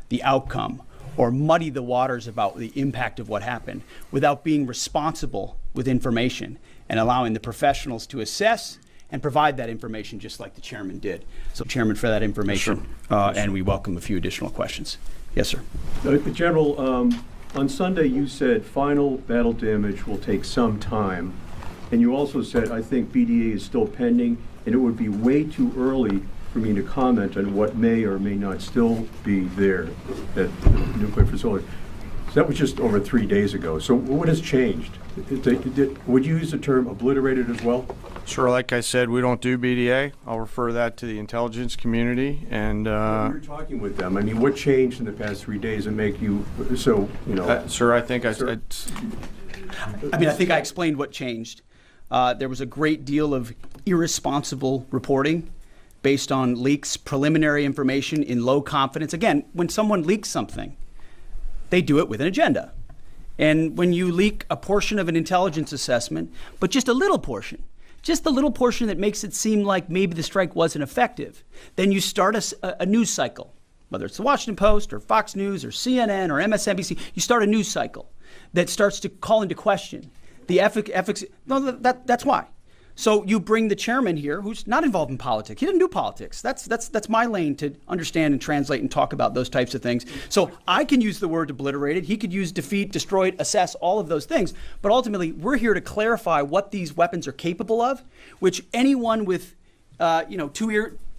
the outcome or muddy the waters about the impact of what happened without being responsible with information and allowing the professionals to assess and provide that information just like the chairman did. So, Chairman, for that information, and we welcome a few additional questions. Yes, sir. General, on Sunday you said final battle damage will take some time, and you also said, I think BDA is still pending, and it would be way too early for me to comment on what may or may not still be there at the nuclear facility. So that was just over 3 days ago. So what has changed? Would you use the term obliterated as well? Sure, like I said, we don't do BDA. I'll refer that to the intelligence community. And when you're talking with them, I mean, what changed in the past 3 days that make you so, you know? Sir, I think I think I explained what changed. There was a great deal of irresponsible reporting based on leaks, preliminary information in low confidence. Again, when someone leaks something, they do it with an agenda. And when you leak a portion of an intelligence assessment, but just a little portion, just the little portion that makes it seem like maybe the strike wasn't effective, then you start a news cycle, whether it's the Washington Post or Fox News or CNN or MSNBC, you start a news cycle that starts to call into question the ethics. No, that's why. So you bring the chairman here, who's not involved in politics. He didn't do politics. That's my lane to understand and translate and talk about those types of things. So I can use the word obliterated. He could use defeat, destroyed, assess, all of those things. But ultimately, we're here to clarify what these weapons are capable of, which anyone with,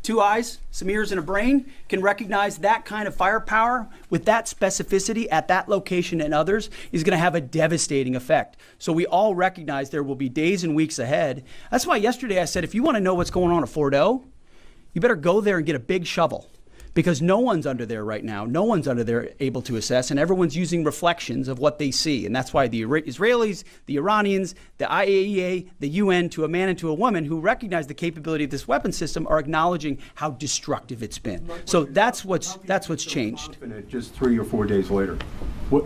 two eyes, some ears, and a brain can recognize that kind of firepower with that specificity at that location and others is going to have a devastating effect. So we all recognize there will be days and weeks ahead. That's why yesterday I said, if you want to know what's going on at Fordo, you better go there and get a big shovel, because no one's under there right now. No one's under there able to assess, and everyone's using reflections of what they see. And that's why the Israelis, the Iranians, the IAEA, the UN, to a man and to a woman who recognize the capability of this weapon system, are acknowledging how destructive it's been. So that's what's changed. Just 3 or 4 days later, what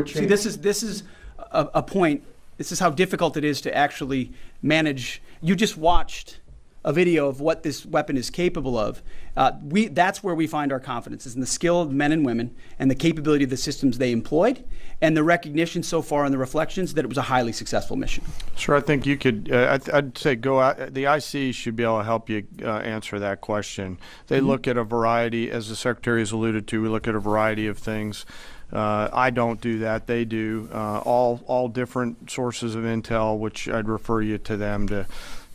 changed? See, this is a point. This is how difficult it is to actually manage. You just watched a video of what this weapon is capable of. That's where we find our confidence, is in the skill of men and women and the capability of the systems they employed, and the recognition so far in the reflections that it was a highly successful mission. Sure, I think you could, I'd say go out, the IC should be able to help you answer that question. They look at a variety, as the Secretary has alluded to, we look at a variety of things. I don't do that, they do. All different sources of intel, which I'd refer you to them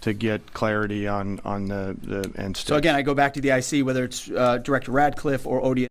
to get clarity on the end state. So again, I go back to the IC, whether it's Director Radcliffe or ODS.